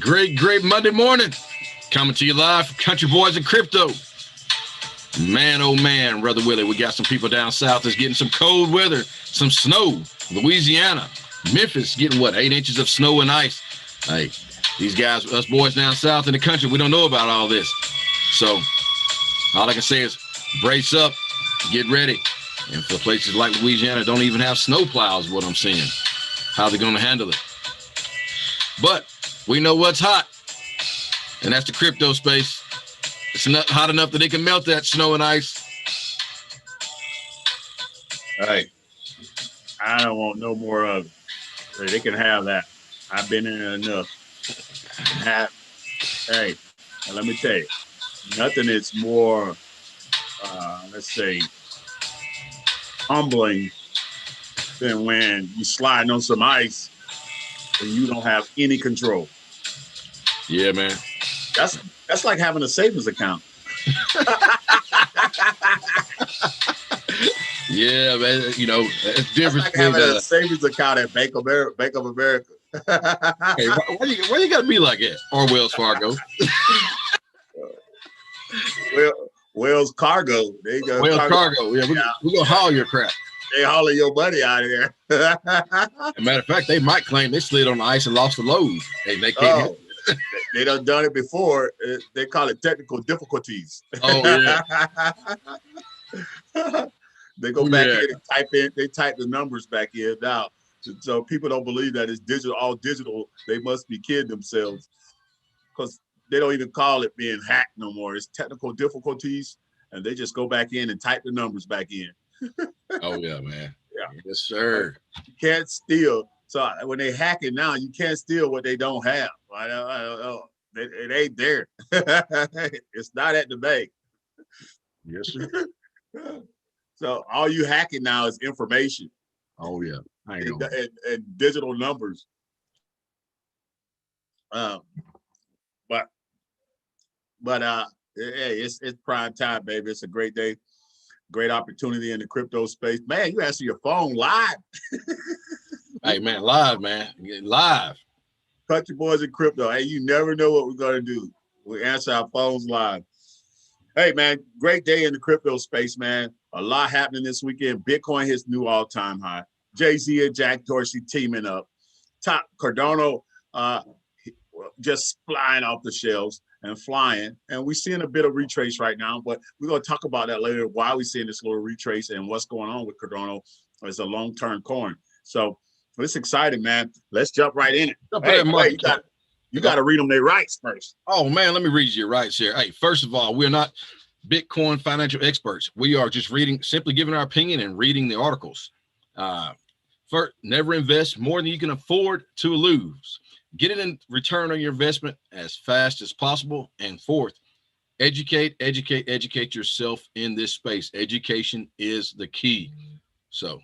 Great Monday morning. Coming to you live from Country Boys and Crypto. Man, oh man, Brother Willie, we got some people down south that's getting some cold weather, some snow. Louisiana, Memphis getting what, 8 inches of snow and ice. Hey, these guys, us boys down south in the country, we don't know about all this. So all I can say is brace up, get ready. And for places like Louisiana, don't even have snow plows, what I'm seeing. How they're going to handle it. But we know what's hot, and that's the crypto space. It's not hot enough that they can melt that snow and ice. Hey, I don't want no more of it. They can have that. I've been in it enough. Hey, let me tell you, nothing is more, let's say, humbling than when you sliding on some ice and you don't have any control. Yeah, man. That's like having a savings account. Yeah, man. You know, it's different. Like having a savings account at Bank of America. Hey, why you gotta be like that? Or Wells Fargo? Wells Cargo. There you go. Wells Cargo. Yeah, we're gonna haul your crap. They hauling your money out of there. As a matter of fact, they might claim they slid on the ice and lost the load. Hey, they can't help it. They done it before. They call it technical difficulties. Oh yeah. They go back in and type in. They type the numbers back in now. So people don't believe that it's digital, all digital. They must be kidding themselves because they don't even call it being hacked no more. It's technical difficulties, and they just go back in and type the numbers back in. Oh yeah, man. Yeah. Yes, sir. You can't steal. So when they hack it now, you can't steal what they don't have. It ain't there. It's not at the bank. Yes, sir. So all you hacking now is information. Oh yeah, I know. And digital numbers. But it's prime time, baby. It's a great day, great opportunity in the crypto space. Man, you answer your phone live. Hey man, live, man, live. Country Boys and Crypto. Hey, you never know what we're gonna do. We answer our phones live. Hey man, great day in the crypto space, man. A lot happening this weekend. Bitcoin hits new all-time high. Jay-Z and Jack Dorsey teaming up. Top Cardano just flying off the shelves and flying. And we're seeing a bit of retrace right now, but we're going to talk about that later, why we're seeing this little retrace and what's going on with Cardano as a long-term coin. So it's exciting, man. Let's jump right in it. Hey, you got to read them their rights first. Oh, man, let me read you your rights here. Hey, first of all, we're not Bitcoin financial experts. We are just simply giving our opinion and reading the articles. First, never invest more than you can afford to lose. Get it in return on your investment as fast as possible. And fourth, educate yourself in this space. Education is the key. So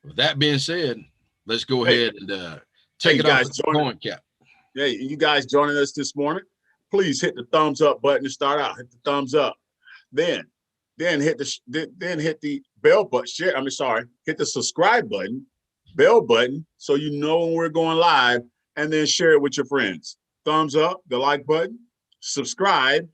with that being said, let's go ahead and take it off the coin cap. Yeah, you guys joining us this morning, please hit the thumbs up button to start out. Hit the thumbs up. Then hit the bell button. Hit the subscribe button, bell button, so you know when we're going live, and then share it with your friends. Thumbs up, the like button, subscribe,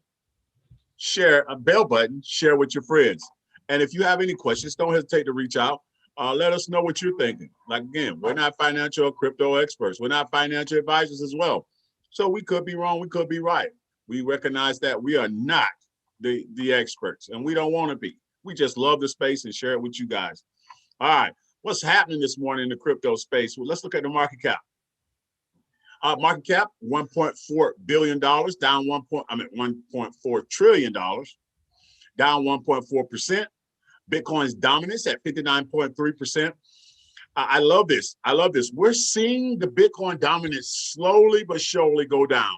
share, a bell button, share with your friends. And if you have any questions, don't hesitate to reach out. Let us know what you're thinking. Like, again, we're not financial or crypto experts. We're not financial advisors as well. So we could be wrong. We could be right. We recognize that we are not the experts, and we don't want to be. We just love the space and share it with you guys. All right. What's happening this morning in the crypto space? Well, let's look at the market cap. Market cap, $1.4 billion, down $1.4 trillion, down 1.4%. Bitcoin's dominance at 59.3%. I love this. We're seeing the Bitcoin dominance slowly but surely go down.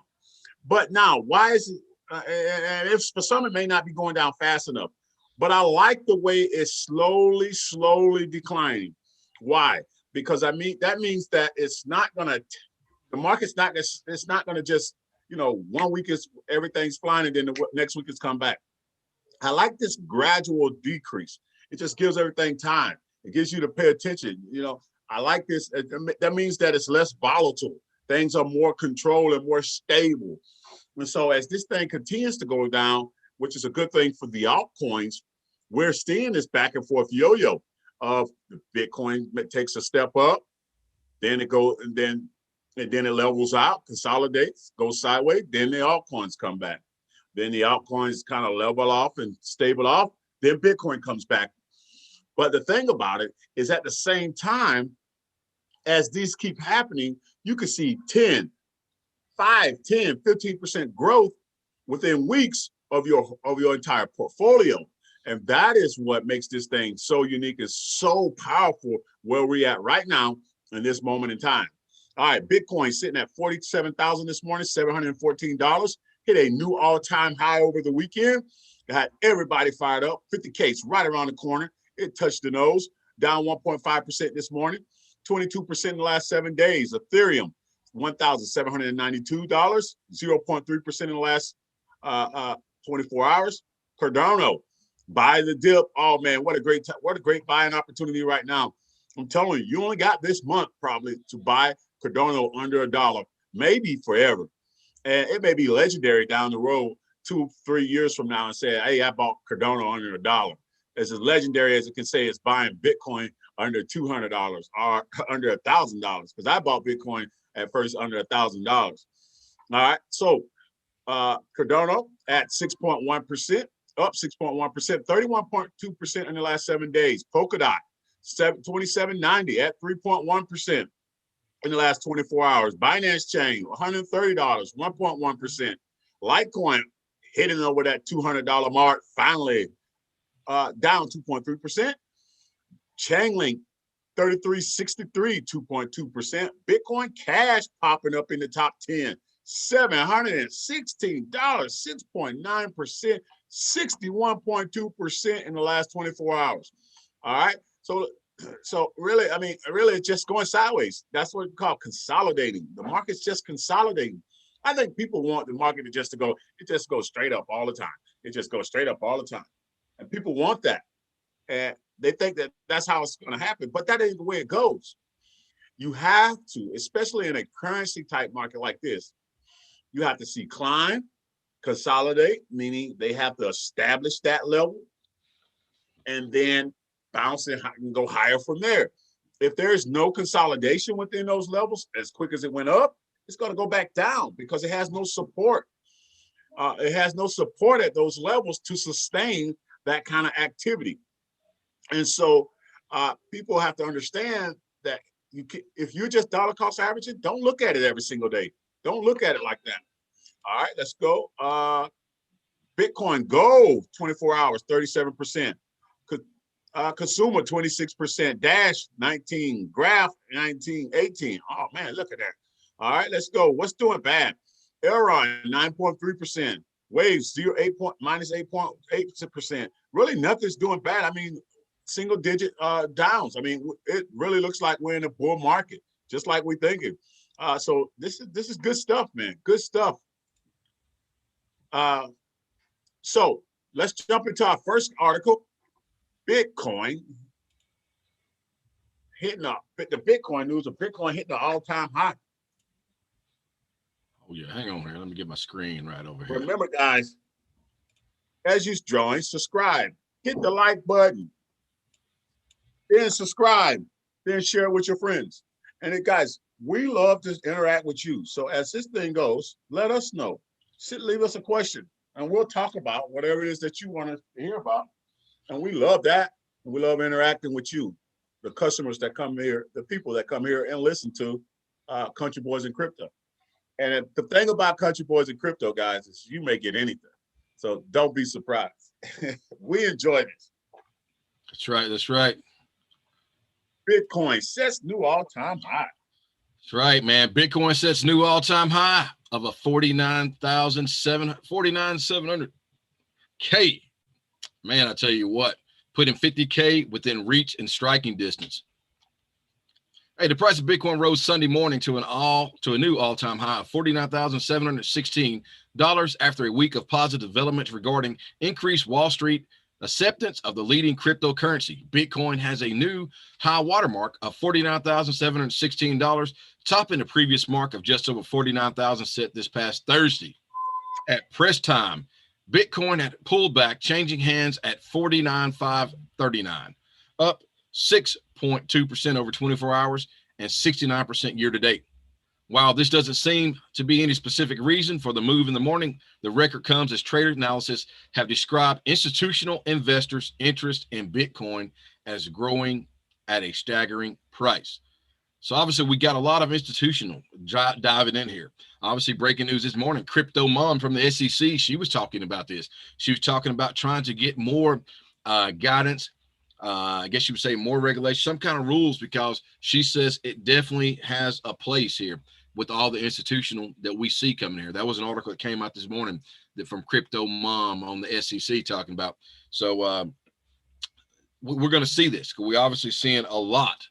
But now, why is it? And if for some, it may not be going down fast enough. But I like the way it's slowly declining. Why? Because that means that it's not gonna. The market's not. It's not gonna just 1 week is everything's flying and then the next week it's come back. I like this gradual decrease. It just gives everything time. It gives you to pay attention. I like this. That means that it's less volatile. Things are more controlled and more stable. And so as this thing continues to go down, which is a good thing for the altcoins, we're seeing this back and forth yo-yo of the Bitcoin takes a step up, then it goes, and then it levels out, consolidates, goes sideways, then the altcoins come back. Then the altcoins kind of level off and stable off, then Bitcoin comes back. But the thing about it is at the same time, as these keep happening, you can see 10, 5, 10, 15% growth within weeks of your entire portfolio. And that is what makes this thing so unique and so powerful where we're at right now in this moment in time. All right, Bitcoin sitting at 47,000 this morning, $714. Hit a new all-time high over the weekend. Got everybody fired up. 50K's right around the corner. It touched the nose, down 1.5% this morning, 22% in the last 7 days. Ethereum, $1,792, 0.3% in the last 24 hours. Cardano, buy the dip. Oh man, what a great buying opportunity right now. I'm telling you, you only got this month probably to buy Cardano under $1, maybe forever. And it may be legendary down the road 2-3 years from now and say, hey, I bought Cardano under $1. As legendary as it can say it's buying Bitcoin under $200 or under $1,000, because I bought Bitcoin at first under $1,000. All right, so Cardano at 6.1%, up 6.1%, 31.2% in the last 7 days. Polkadot, 27.90 at 3.1% in the last 24 hours. Binance Chain, $130, 1.1%. Litecoin hitting over that $200 mark finally, down 2.3%. Chainlink, 33.63, 2.2%. Bitcoin Cash popping up in the top 10, $716, 6.9%, 61.2% in the last 24 hours. All right. So really, I mean, really it's just going sideways. That's what we call consolidating. The market's just consolidating. I think people want the market to just go straight up all the time. It just goes straight up all the time. And people want that. And they think that that's how it's going to happen, but that ain't the way it goes. You have to, especially in a currency type market like this, you have to see climb, consolidate, meaning they have to establish that level and then bounce and go higher from there. If there's no consolidation within those levels, as quick as it went up, it's going to go back down because it has no support. It has no support at those levels to sustain that kind of activity. And so people have to understand that if you're just dollar cost averaging, don't look at it every single day. Don't look at it like that. All right, let's go. Bitcoin Gold, 24 hours, 37%. Consumer, 26%. Dash, 19. Graph, 19, 18. Oh, man, look at that. All right, let's go. What's doing bad? Elron, 9.3%. Waves, minus 8.8%. Really, nothing's doing bad. I mean, single digit downs. I mean, it really looks like we're in a bull market, just like we're thinking. So this is good stuff, man. Good stuff. So let's jump into our first article. Bitcoin hitting up the Bitcoin news of Bitcoin hitting an all-time high. Oh yeah, hang on here. Let me get my screen right over here. Remember, guys, as you join, subscribe, hit the like button, then subscribe, then share it with your friends. And then, guys, we love to interact with you. So as this thing goes, let us know. Leave us a question, and we'll talk about whatever it is that you want to hear about. And we love that. And we love interacting with you, the customers that come here, the people that come here and listen to Country Boys in Crypto. And the thing about Country Boys in Crypto, guys, is you may get anything. So don't be surprised. We enjoy this. That's right. That's right. Bitcoin sets new all-time high. That's right, man. Bitcoin sets new all-time high of a 49,700K. Man, I tell you what, putting 50K within reach and striking distance. Hey, the price of Bitcoin rose Sunday morning to a new all-time high of $49,716 after a week of positive developments regarding increased Wall Street acceptance of the leading cryptocurrency. Bitcoin has a new high watermark of $49,716, topping the previous mark of just over 49,000 set this past Thursday. At press time, Bitcoin had pulled back, changing hands at 49,539, up 6.2% over 24 hours and 69% year to date. While this doesn't seem to be any specific reason for the move in the morning, the record comes as trader analysis have described institutional investors' interest in Bitcoin as growing at a staggering price. So obviously we got a lot of institutional diving in here. Obviously breaking news this morning, Crypto Mom from the SEC, she was talking about this. She was talking about trying to get more guidance, I guess you would say more regulation, some kind of rules, because she says it definitely has a place here with all the institutional that we see coming here. That was an article that came out this morning that from Crypto Mom on the SEC talking about. So we're going to see this, because we obviously seeing a lot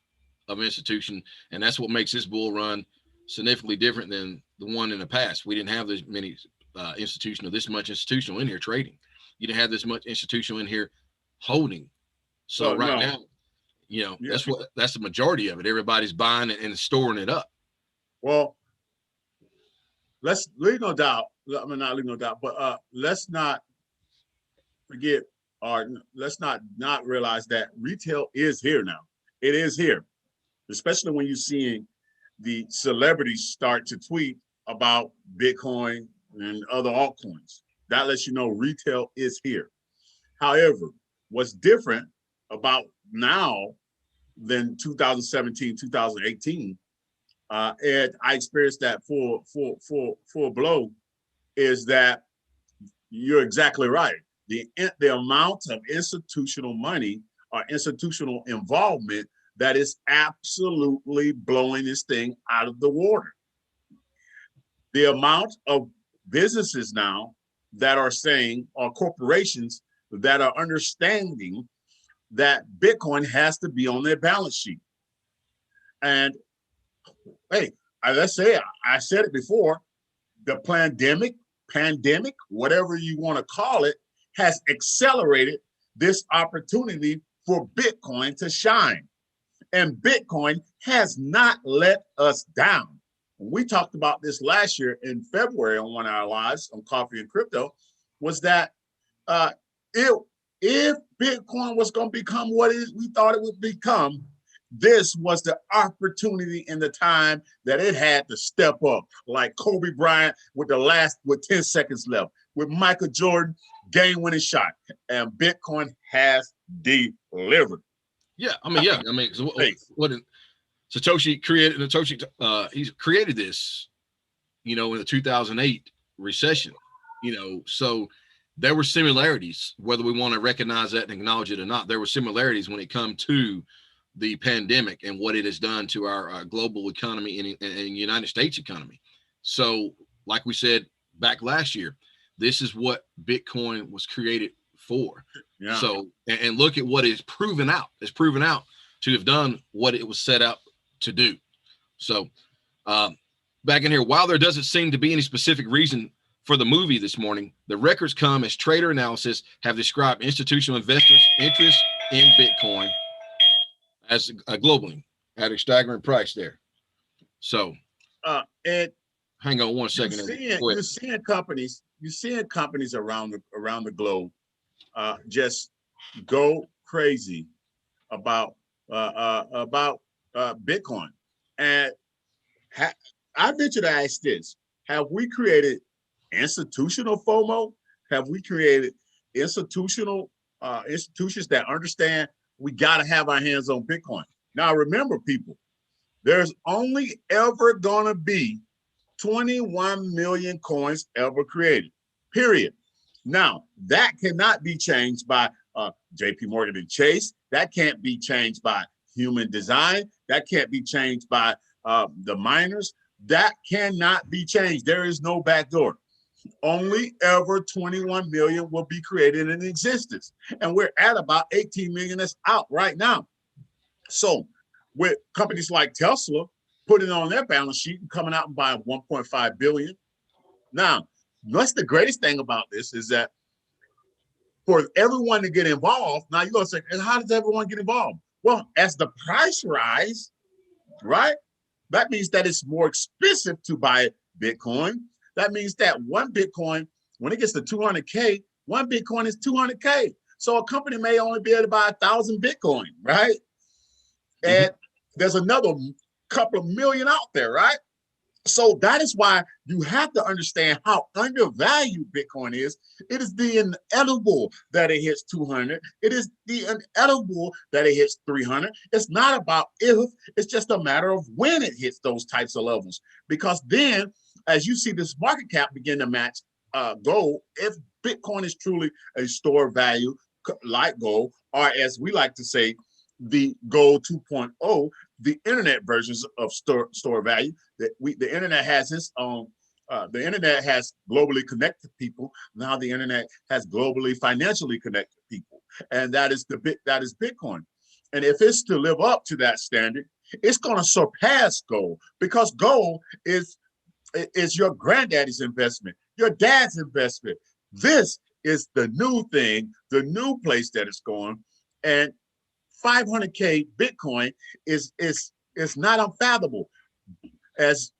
of institution, and that's what makes this bull run significantly different than the one in the past. We didn't have this many this much institutional in here trading. You didn't have this much institutional in here holding. So now, that's the majority of it. Everybody's buying it and storing it up. Well, let's leave no doubt. I mean, not leave no doubt, but let's not forget, or let's not realize that retail is here now. It is here, especially when you're seeing the celebrities start to tweet about Bitcoin and other altcoins. That lets you know retail is here. However, what's different about now than 2017, 2018, and I experienced that full blow, is that you're exactly right. The amount of institutional money or institutional involvement that is absolutely blowing this thing out of the water. The amount of businesses now that are saying, or corporations that are understanding that Bitcoin has to be on their balance sheet. And hey, let's say, I said it before, the pandemic, whatever you want to call it, has accelerated this opportunity for Bitcoin to shine. And Bitcoin has not let us down. We talked about this last year in February on one of our lives on Coffee and Crypto, was that if Bitcoin was going to become what we thought it would become, this was the opportunity in the time that it had to step up, like Kobe Bryant with 10 seconds left, with Michael Jordan game-winning shot, and Bitcoin has delivered. Yeah, I mean, what Satoshi created? He's created this, in the 2008 recession. So there were similarities, whether we want to recognize that and acknowledge it or not. There were similarities when it comes to the pandemic and what it has done to our global economy and United States economy. So, like we said back last year, this is what Bitcoin was created for. Yeah. So, and look at what it's proven out. It's proven out to have done what it was set out to do. So, back in here, while there doesn't seem to be any specific reason for the movie this morning, the records come as trader analysis have described institutional investors' interest in Bitcoin as globally at a staggering price there. So, and hang on one second. You're seeing companies around the globe just go crazy about Bitcoin. And I venture to ask this: have we created institutional FOMO? Have we created institutions that understand we got to have our hands on Bitcoin? Now, remember, people, there's only ever going to be 21 million coins ever created, period. Now, that cannot be changed by JP Morgan and Chase. That can't be changed by human design. That can't be changed by the miners. That cannot be changed. There is no backdoor. Only ever 21 million will be created in existence. And we're at about 18 million that's out right now. So with companies like Tesla putting on their balance sheet and coming out and buying 1.5 billion. Now, what's the greatest thing about this is that for everyone to get involved. Now you're gonna say, and how does everyone get involved? Well, as the price rise, right? That means that it's more expensive to buy Bitcoin. That means that one Bitcoin, when it gets to 200K, one Bitcoin is 200K. So a company may only be able to buy 1,000 Bitcoin, right? And there's another couple of million out there, right? So that is why you have to understand how undervalued Bitcoin is. It is the inevitable that it hits 200. It is the inevitable that it hits 300. It's not about if, it's just a matter of when it hits those types of levels. Because then, as you see this market cap begin to match gold, if Bitcoin is truly a store of value like gold, or as we like to say, the gold 2.0, the internet versions of store value. That the internet has its own. The internet has globally connected people. Now the internet has globally financially connected people, and that is Bitcoin. And if it's to live up to that standard, it's going to surpass gold, because gold is your granddaddy's investment, your dad's investment. This is the new thing, the new place that it's going, and 500K Bitcoin is not unfathomable. As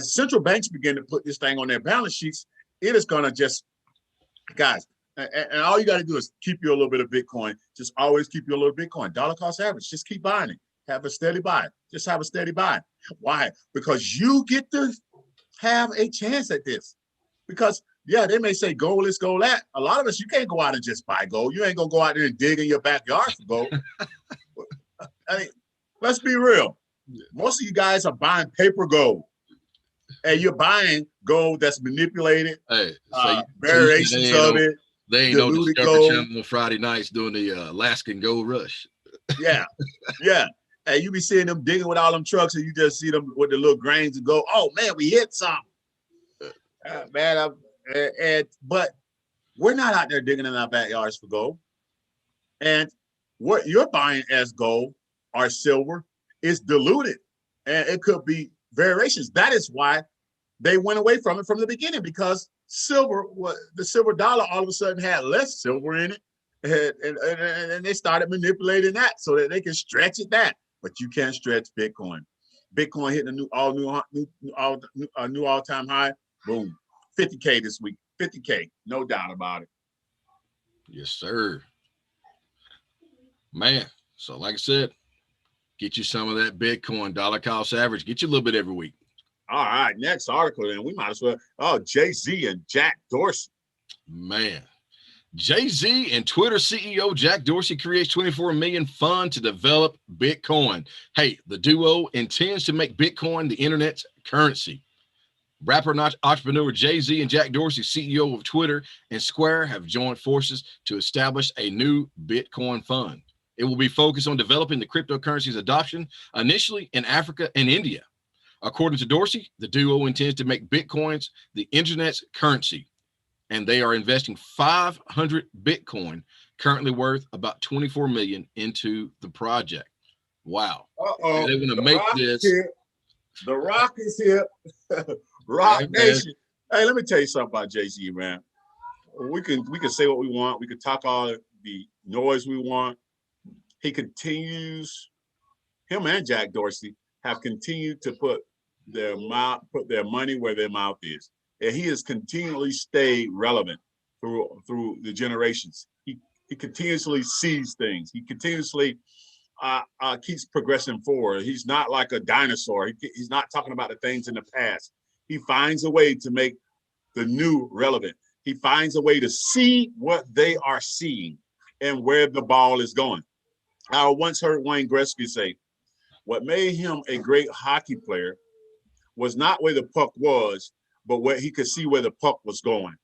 central banks begin to put this thing on their balance sheets, it is going to just, guys, and all you got to do is keep you a little bit of Bitcoin. Just always keep you a little Bitcoin. Dollar cost average. Just keep buying it. Have a steady buy. Just have a steady buy. Why? Because you get to have a chance at this. Because yeah, they may say gold is gold at. A lot of us, you can't go out and just buy gold. You ain't gonna go out there and dig in your backyard for gold. I mean, let's be real. Most of you guys are buying paper gold, and you're buying gold that's manipulated. Hey, so variations of it. They ain't no Discovery Channel on Friday nights doing the Alaskan Gold Rush. Yeah, yeah. And you be seeing them digging with all them trucks, and you just see them with the little grains and go, "Oh man, we hit something." But we're not out there digging in our backyards for gold. And what you're buying as gold or silver is diluted, and it could be variations. That is why they went away from it from the beginning, because the silver dollar all of a sudden had less silver in it, and they started manipulating that so that they can stretch it that. But you can't stretch Bitcoin. Bitcoin hit a new all-time high. Boom. 50K this week, 50K, no doubt about it. Yes, sir. Man, so like I said, get you some of that Bitcoin dollar cost average. Get you a little bit every week. All right, next article, then we might as well. Oh, Jay-Z and Jack Dorsey. Man, Jay-Z and Twitter CEO Jack Dorsey creates $24 million fund to develop Bitcoin. Hey, the duo intends to make Bitcoin the internet's currency. Rapper and entrepreneur Jay-Z and Jack Dorsey, CEO of Twitter and Square, have joined forces to establish a new Bitcoin fund. It will be focused on developing the cryptocurrency's adoption, initially in Africa and India. According to Dorsey, the duo intends to make Bitcoins the internet's currency, and they are investing 500 Bitcoin, currently worth about 24 million, into the project. Wow. Uh-oh. They want to make this. The Rock is here. Rock Nation. Hey, let me tell you something about Jay-Z, man. We can say what we want. We can talk all the noise we want. He continues, him and Jack Dorsey have continued to put their money where their mouth is. And he has continually stayed relevant through the generations. He continuously sees things. He continuously keeps progressing forward. He's not like a dinosaur. He's not talking about the things in the past. He finds a way to make the new relevant. He finds a way to see what they are seeing and where the ball is going. I once heard Wayne Gretzky say, what made him a great hockey player was not where the puck was, but where he could see where the puck was going.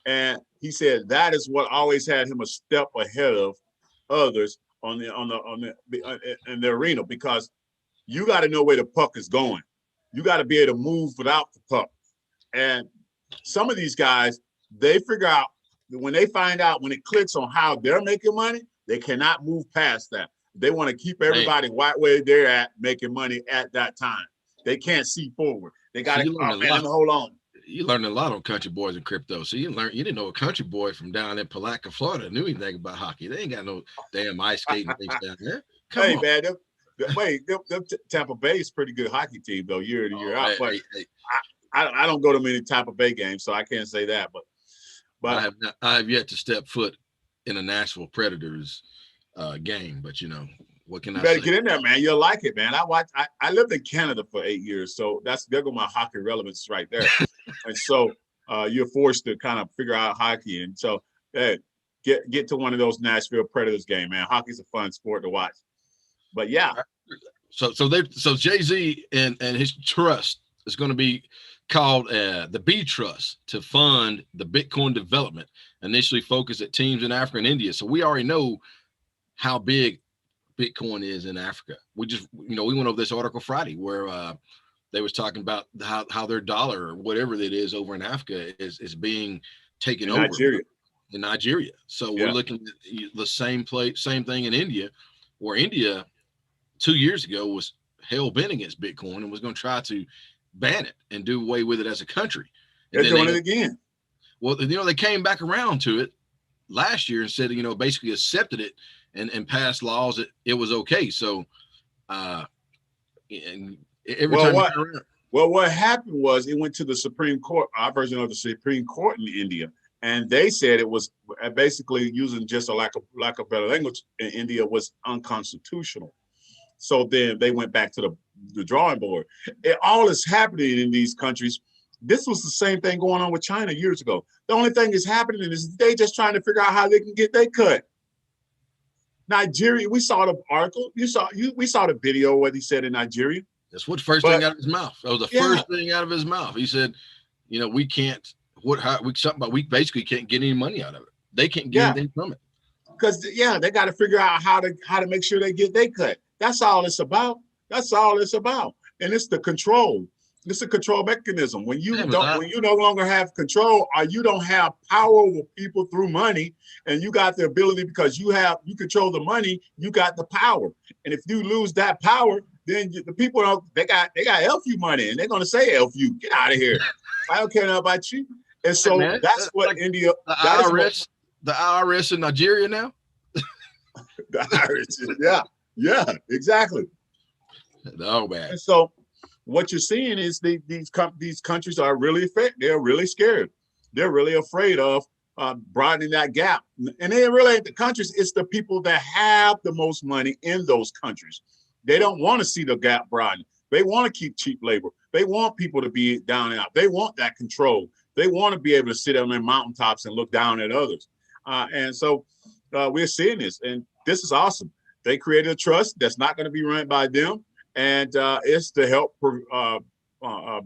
And he said that is what always had him a step ahead of others in the arena, because you got to know where the puck is going. You got to be able to move without the puck. And some of these guys, they figure out when they find out, when it clicks on how they're making money, they cannot move past that. They want to keep everybody right where they're at, making money at that time. They can't see forward. They got to hold on. You learned a lot on Country Boys and Crypto. So you didn't know a country boy from down in Palatka, Florida knew anything about hockey. They ain't got no damn ice skating things down there. Come Hey on. man, Tampa Bay is pretty good hockey team though, year in year out. But I don't go to many Tampa Bay games, so I can't say that. But I have yet to step foot in a Nashville Predators game. But what can I say? Better get in there, man. You'll like it, man. I lived in Canada for 8 years, so there go my hockey relevance right there. And so you're forced to kind of figure out hockey. And so get to one of those Nashville Predators game, man. Hockey's a fun sport to watch. But yeah. So Jay-Z and his trust is going to be called the B Trust to fund the Bitcoin development, initially focused at teams in Africa and India. So we already know how big Bitcoin is in Africa. We just, we went over this article Friday where they was talking about how their dollar or whatever it is over in Africa is being taken over in Nigeria. So we're looking at the same thing in India, where India 2 years ago was hell bent against Bitcoin and was going to try to ban it and do away with it as a country. And they're doing it again. Well, they came back around to it last year and said, basically accepted it and passed laws that it was okay. So, and every time what happened was it went to the Supreme Court, our version of the Supreme Court in India, and they said it was basically, using just a lack of better language, in India was unconstitutional. So then they went back to the drawing board. It all is happening in these countries. This was the same thing going on with China years ago. The only thing that's happening is they just trying to figure out how they can get their cut. Nigeria, we saw the article. We saw the video what he said in Nigeria. That's what first thing out of his mouth. That was the first thing out of his mouth. He said, we can't. We basically can't get any money out of it. They can't get anything from it. Because they got to figure out how to make sure they get their cut. That's all it's about. That's all it's about. And it's the control. It's a control mechanism. When you no longer have control, or you don't have power over people through money, and you got the ability because you control the money, you got the power. And if you lose that power, then the people they got LFU money, and they're gonna say LFU, get out of here. I don't care about you. And so that's what like India. The IRS in Nigeria now. The IRS, yeah, exactly. Oh man. And so what you're seeing is these countries are really affected. They're really scared. They're really afraid of broadening that gap. And they really ain't the countries. It's the people that have the most money in those countries. They don't want to see the gap broaden. They want to keep cheap labor. They want people to be down and out. They want that control. They want to be able to sit on their mountaintops and look down at others. And so we're seeing this, and this is awesome. They created a trust that's not going to be run by them. And it's to help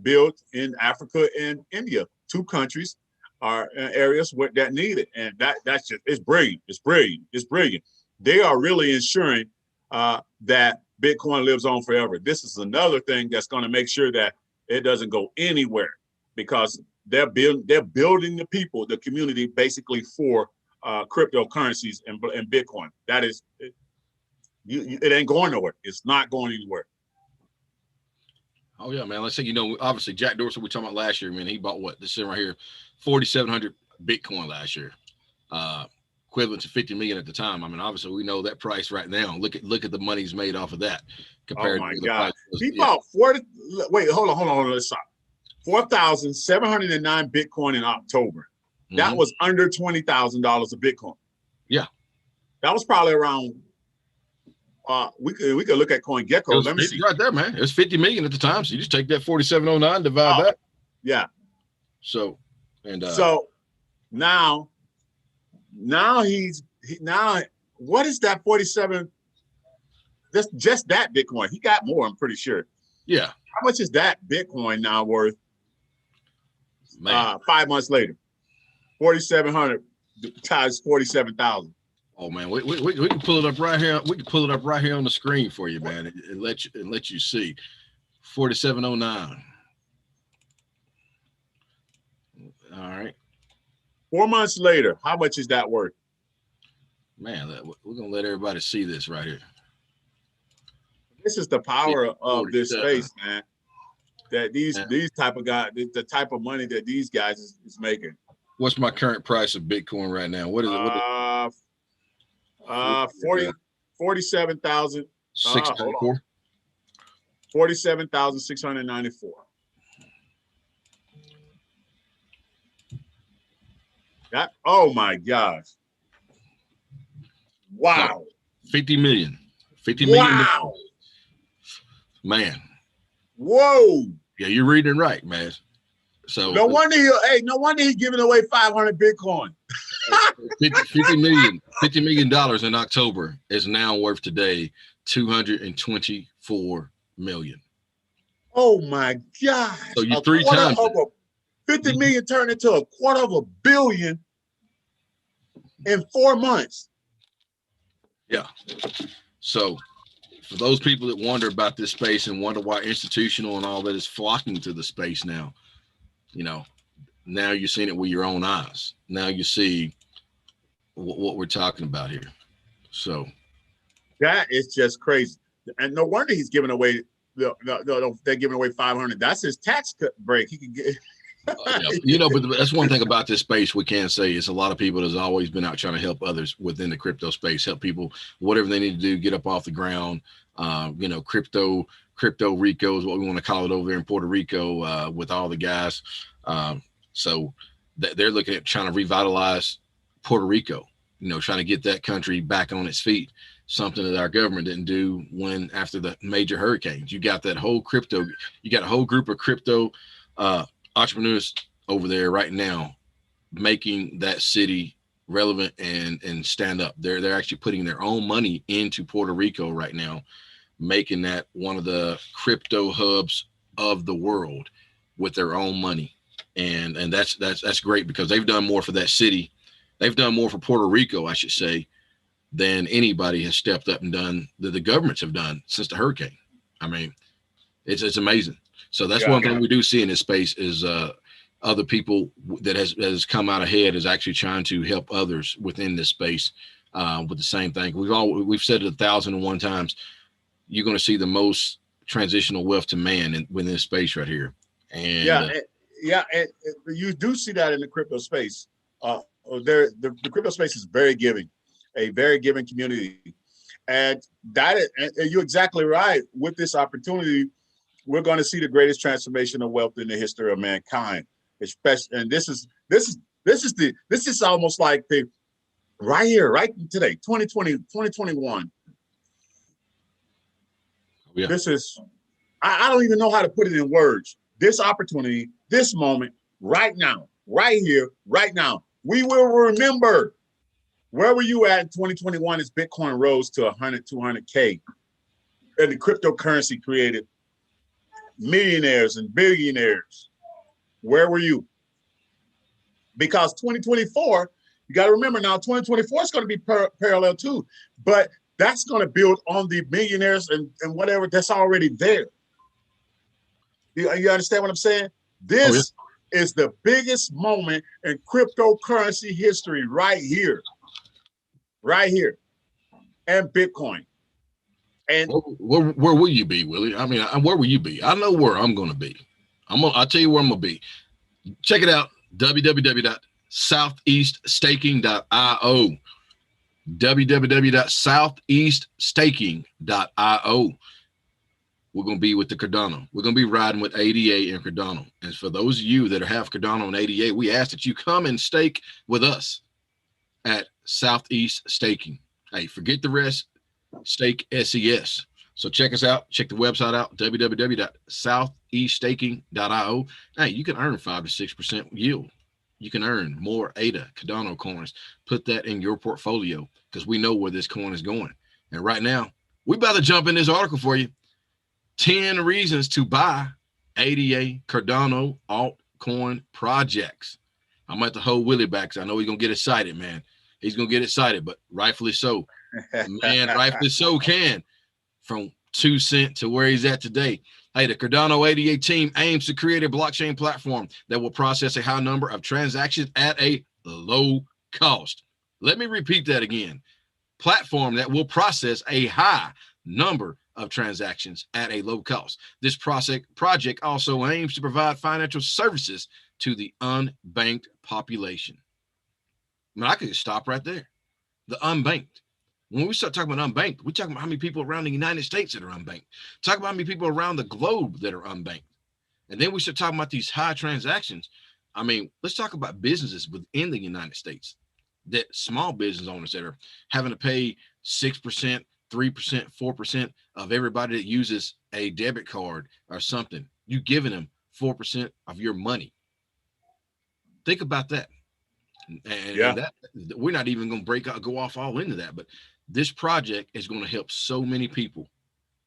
build in Africa and India. Two countries are areas that need it, and that's just it's brilliant. It's brilliant. It's brilliant. They are really ensuring that Bitcoin lives on forever. This is another thing that's going to make sure that it doesn't go anywhere, because they're building the people, the community, basically for cryptocurrencies and Bitcoin. That is, it ain't going nowhere. It's not going anywhere. Oh yeah, man. Let's say, obviously Jack Dorsey, we talking about last year, man, he bought this thing right here, 4,700 Bitcoin last year, equivalent to 50 million at the time. I mean, obviously we know that price right now. Look at the money he's made off of that compared to the price. He bought 40. Wait, hold on. Let's stop. 4,709 Bitcoin in October. Mm-hmm. That was under $20,000 of Bitcoin. Yeah, that was probably around. We could look at CoinGecko. Let me see. Right there, man. It was 50 million at the time. So you just take that 4,709, divide that. Yeah. So now what is that 47? That's just that Bitcoin. He got more, I'm pretty sure. Yeah. How much is that Bitcoin now worth? 5 months later, 4,700 times 47,000. Oh man, we can pull it up right here. We can pull it up right here on the screen for you, man, and let you see. 4,709. All right. 4 months later, how much is that worth? Man, we're gonna let everybody see this right here. This is the power of this space, man. that these type of guys, the type of money that these guys is making. What's my current price of Bitcoin right now? What is it? 47,000. Hold on. 47,694. That, oh my gosh. Wow. 50 million. 50 million. Wow. Man. Whoa. Yeah, you're reading it right, man. So no wonder he's giving away 500 Bitcoin. 50 million in October is now worth today 224 million. Oh my God. So you three times 50 million turned into $250 million in 4 months. Yeah. So for those people that wonder about this space and wonder why institutional and all that is flocking to the space now, you know, now you're seeing it with your own eyes. Now you see what we're talking about here. So that is just crazy. And no wonder he's giving away, they're giving away 500. That's his tax cut break. He can get. You know, but that's one thing about this space we can say is a lot of people has always been out trying to help others within the crypto space, help people, whatever they need to do, get up off the ground. You know, crypto Rico is what we want to call it over there in Puerto Rico with all the guys. So they're looking at trying to revitalize Puerto Rico, you know, trying to get that country back on its feet, something that our government didn't do when after the major hurricanes. You got that whole crypto, you got a whole group of crypto entrepreneurs over there right now making that city relevant and stand up. They're actually putting their own money into Puerto Rico right now, making that one of the crypto hubs of the world with their own money. And that's great because they've done more for that city. They've done more for Puerto Rico, I should say, than anybody has stepped up and done that the governments have done since the hurricane. I mean, it's amazing. So that's one thing we do see in this space is other people that has come out ahead is actually trying to help others within this space with the same thing. We've said it 1,001 times. You're going to see the most transitional wealth to man within this space right here. And and you do see that in the crypto space. The crypto space is very giving, a very giving community, and you're exactly right. With this opportunity, we're going to see the greatest transformation of wealth in the history of mankind. Especially, and this is almost like the right here, right today, 2020, 2021. Yeah. This is, I don't even know how to put it in words. This opportunity, this moment, right now, right here, right now. We will remember where were you at in 2021 as Bitcoin rose to 100, 200K and the cryptocurrency created millionaires and billionaires. Where were you? Because 2024, you got to remember now, 2024 is going to be parallel too, but that's going to build on the millionaires and whatever that's already there. You understand what I'm saying? This is the biggest moment in cryptocurrency history right here, and Bitcoin. And where will you be, Willie? I mean, where will you be? I know where I'm going to be. I'll tell you where I'm going to be. Check it out, www.southeaststaking.io. www.southeaststaking.io. We're going to be with the Cardano. We're going to be riding with ADA and Cardano. And for those of you that have Cardano and ADA, we ask that you come and stake with us at Southeast Staking. Hey, forget the rest. Stake SES. So check us out. Check the website out, www.southeaststaking.io. Hey, you can earn 5 to 6% yield. You can earn more ADA, Cardano coins. Put that in your portfolio because we know where this coin is going. And right now, we about to jump in this article for you. 10 reasons to buy ADA Cardano altcoin projects. I'm at the hold Willie back because I know he's going to get excited, man. He's going to get excited, but rightfully so. Man, rightfully so can. From 2 cents to where he's at today. Hey, the Cardano ADA team aims to create a blockchain platform that will process a high number of transactions at a low cost. Let me repeat that again. Platform that will process a high number of transactions at a low cost. This project also aims to provide financial services to the unbanked population. I mean, I could just stop right there. The unbanked. When we start talking about unbanked, we're talking about how many people around the United States that are unbanked. Talk about how many people around the globe that are unbanked. And then we start talking about these high transactions. I mean, let's talk about businesses within the United States, that small business owners that are having to pay 6%, 3%, 4% of everybody that uses a debit card or something. You giving them 4% of your money. Think about that. And that we're not even going to go off all into that, but this project is going to help so many people,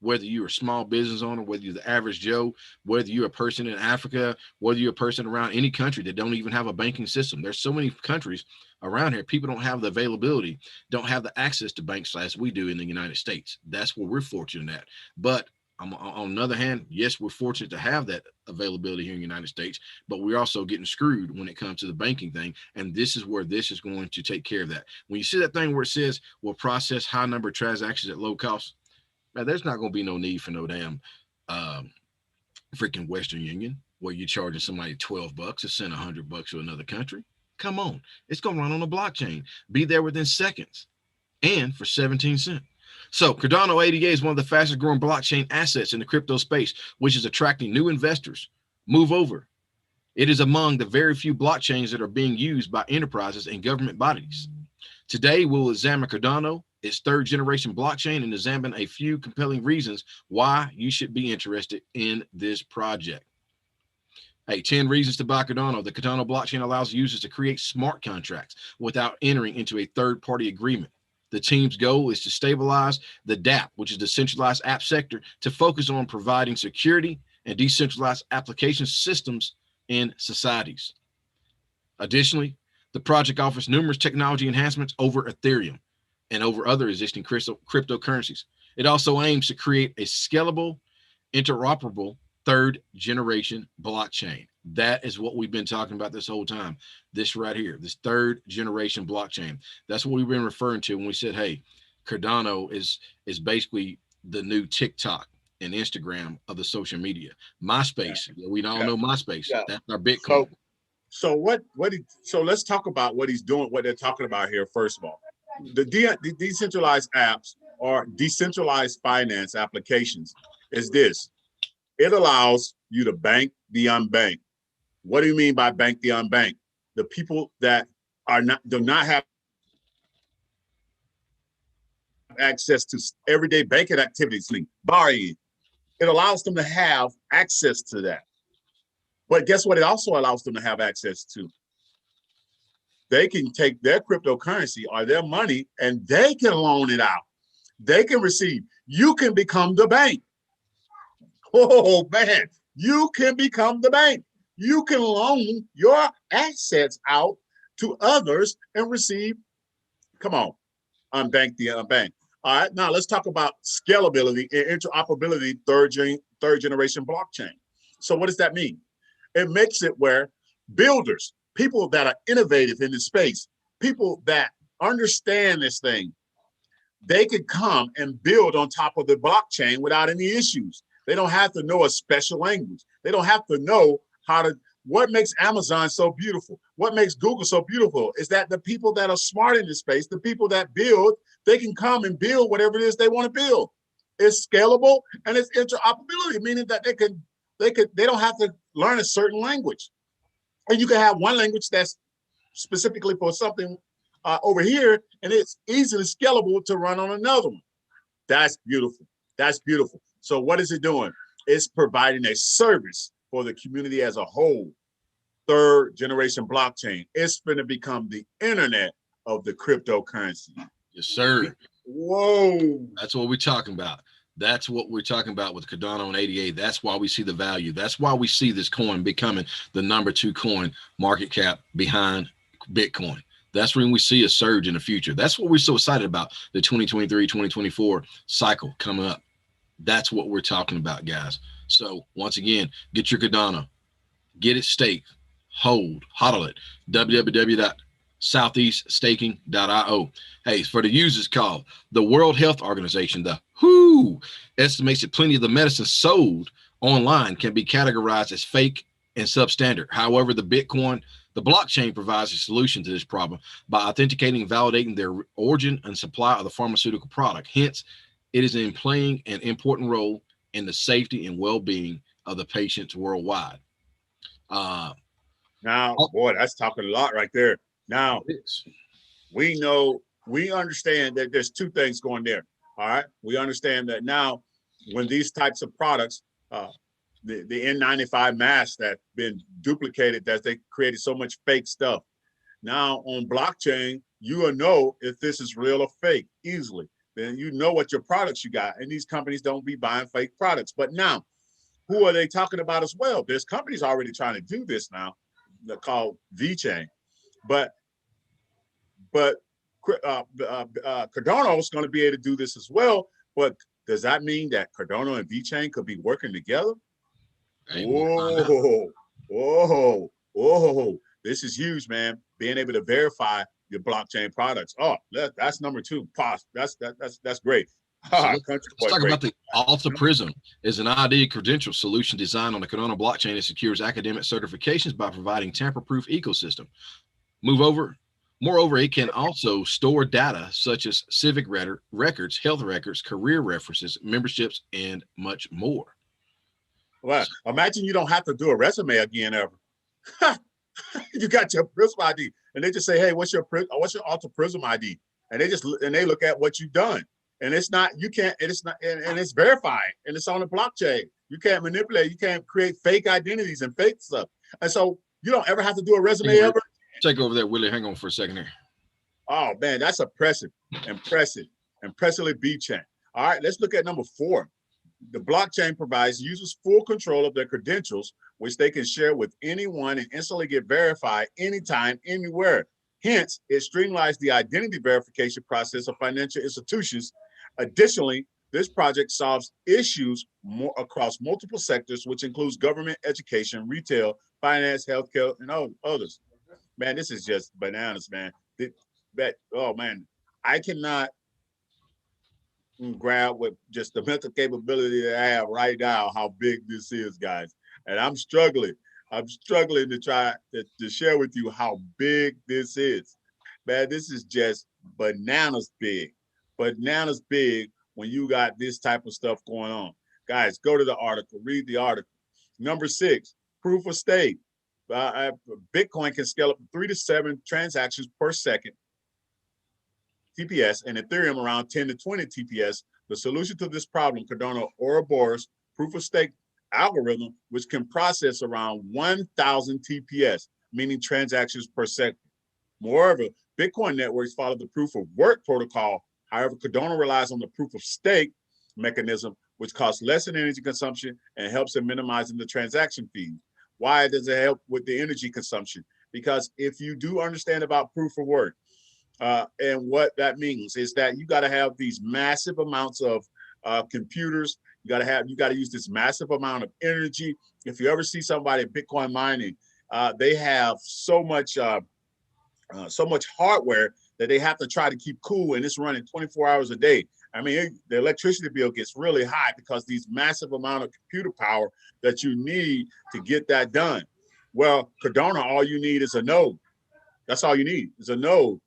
whether you're a small business owner, whether you're the average Joe, whether you're a person in Africa, whether you're a person around any country that don't even have a banking system. There's so many countries around here. People don't have the availability, don't have the access to banks as we do in the United States. That's where we're fortunate at. But on the other hand, yes, we're fortunate to have that availability here in the United States, but we're also getting screwed when it comes to the banking thing. And this is where this is going to take care of that. When you see that thing where it says we'll process high number of transactions at low cost, man, there's not going to be no need for no damn freaking Western Union where you're charging somebody $12 to send $100 to another country. Come on, it's going to run on a blockchain, be there within seconds, and for 17 cents. So Cardano ADA is one of the fastest growing blockchain assets in the crypto space, which is attracting new investors. Move over. It is among the very few blockchains that are being used by enterprises and government bodies. Today, we'll examine Cardano, its third generation blockchain, and examine a few compelling reasons why you should be interested in this project. Hey, 10 reasons to buy Cardano. The Cardano blockchain allows users to create smart contracts without entering into a third-party agreement. The team's goal is to stabilize the DApp, which is the centralized app sector, to focus on providing security and decentralized application systems in societies. Additionally, the project offers numerous technology enhancements over Ethereum and over other existing cryptocurrencies. It also aims to create a scalable, interoperable third generation blockchain. That is what we've been talking about this whole time. This right here, this third generation blockchain. That's what we've been referring to when we said, hey, Cardano is basically the new TikTok and Instagram of the social media. MySpace, we all know MySpace. That's our Bitcoin. So let's talk about what he's doing, what they're talking about here. First of all, the decentralized apps or decentralized finance applications is this. It allows you to bank the unbanked. What do you mean by bank the unbanked? The people that do not have access to everyday banking activities, borrowing. It allows them to have access to that. But guess what? It also allows them to have access to. They can take their cryptocurrency or their money and they can loan it out. They can receive. You can become the bank. Oh, man, you can become the bank. You can loan your assets out to others and receive. Come on, unbank the unbanked. All right, now let's talk about scalability and interoperability, third generation blockchain. So what does that mean? It makes it where builders, people that are innovative in the space, people that understand this thing, they could come and build on top of the blockchain without any issues. They don't have to know a special language. They don't have to know how to. What makes Amazon so beautiful? What makes Google so beautiful is that the people that are smart in this space, the people that build, they can come and build whatever it is they want to build. It's scalable and it's interoperability, meaning that they don't have to learn a certain language. And you can have one language that's specifically for something over here, and it's easily scalable to run on another one. That's beautiful. That's beautiful. So what is it doing? It's providing a service for the community as a whole. Third generation blockchain. It's going to become the internet of the cryptocurrency. Yes, sir. Whoa. That's what we're talking about. That's what we're talking about with Cardano and ADA. That's why we see the value. That's why we see this coin becoming the #2 coin market cap behind Bitcoin. That's when we see a surge in the future. That's what we're so excited about, the 2023-2024 cycle coming up. That's what we're talking about, guys. So once again, get your Cardano, get it staked, hodl it, www.cardano.com. southeaststaking.io. Hey, for the users call, the World Health Organization, the WHO, estimates that plenty of the medicine sold online can be categorized as fake and substandard. However, the blockchain provides a solution to this problem by authenticating and validating their origin and supply of the pharmaceutical product. Hence, it is in playing an important role in the safety and well-being of the patients worldwide. Now, boy, that's talking a lot right there. Now, we understand that there's two things going there. All right. We understand that now when these types of products, the N95 masks that been duplicated, that they created so much fake stuff. Now on blockchain, you will know if this is real or fake easily. Then you know what your products you got. And these companies don't be buying fake products. But now, who are they talking about as well? There's companies already trying to do this now. They're called VeChain. But Cardano is going to be able to do this as well. But does that mean that Cardano and VeChain could be working together? Whoa. This is huge, man. Being able to verify your blockchain products. Oh, that's number two. That's great. So let's talk about the Alta Prism. Is an ID credential solution designed on the Cardano blockchain that secures academic certifications by providing tamper-proof ecosystem. Moreover, it can also store data such as civic records, health records, career references, memberships, and much more. Well, imagine you don't have to do a resume again ever. You got your Prism ID, and they just say, "Hey, what's your Alta Prism ID?" And they look at what you've done, and it's not and it's verified, and it's on the blockchain. You can't manipulate, you can't create fake identities and fake stuff, and so you don't ever have to do a resume ever. Take over there, Willie. Hang on for a second here. Oh man, that's impressively VeChain. All right, let's look at number 4. The blockchain provides users full control of their credentials, which they can share with anyone and instantly get verified anytime, anywhere. Hence, it streamlines the identity verification process of financial institutions. Additionally, this project solves issues across multiple sectors, which includes government, education, retail, finance, healthcare, and others. Man, this is just bananas, man. Oh man, I cannot grab with just the mental capability that I have right now how big this is, guys. And I'm struggling to try to share with you how big this is. Man, this is just bananas big when you got this type of stuff going on. Guys, go to the article, read the article. Number 6, proof of stake. Bitcoin can scale up to 3 to 7 transactions per second, TPS, and Ethereum around 10 to 20 TPS. The solution to this problem, Cardano Ouroboros proof of stake algorithm, which can process around 1,000 TPS, meaning transactions per second. Moreover, Bitcoin networks follow the proof of work protocol. However, Cardano relies on the proof of stake mechanism, which costs less in energy consumption and helps in minimizing the transaction fees. Why does it help with the energy consumption? Because if you do understand about proof of work, and what that means is that you got to have these massive amounts of computers. You got to use this massive amount of energy. If you ever see somebody Bitcoin mining, they have so much hardware that they have to try to keep cool, and it's running 24 hours a day. I mean, the electricity bill gets really high because these massive amount of computer power that you need to get that done. Well, Cardano, all you need is a node. That's all you need is a node.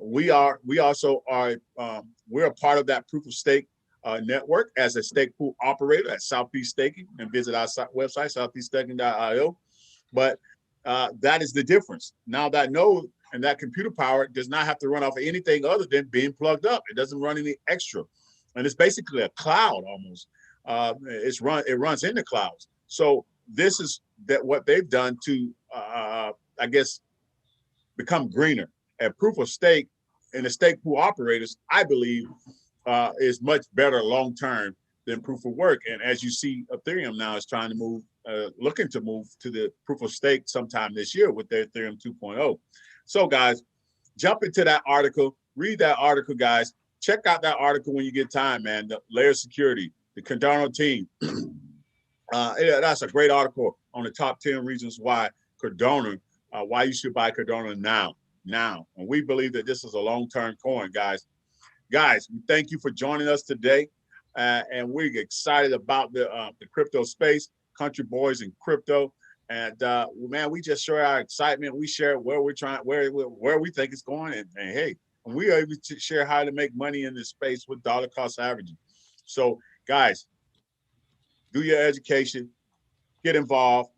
We also are we're a part of that proof of stake network as a stake pool operator at Southeast Staking, and visit our website, southeaststaking.io. But that is the difference. Now that node and that computer power does not have to run off of anything other than being plugged up. It doesn't run any extra, and it's basically a cloud almost. It runs in the clouds. So this is what they've done to I guess become greener. And proof of stake and the stake pool operators, I believe, is much better long term than proof of work. And as you see, Ethereum now is trying to move, looking to move to the proof of stake sometime this year with their Ethereum 2.0. So, guys, jump into that article, read that article, guys. Check out that article when you get time, man. The layer security, the Cardano team. That's a great article on the top 10 reasons why Cardano, why you should buy Cardano now. now. And we believe that this is a long-term coin, guys. Guys, we thank you for joining us today. And we're excited about the crypto space, country boys in crypto. And man, we just share our excitement. We share where we're trying, where we think it's going. And hey, and we are able to share how to make money in this space with dollar cost averaging. So guys, do your education, get involved.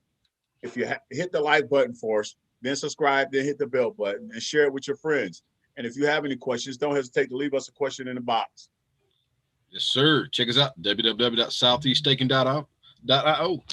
If you hit the like button for us, then subscribe, then hit the bell button and share it with your friends. And if you have any questions, don't hesitate to leave us a question in the box. Yes, sir. Check us out, www.southeaststaking.io.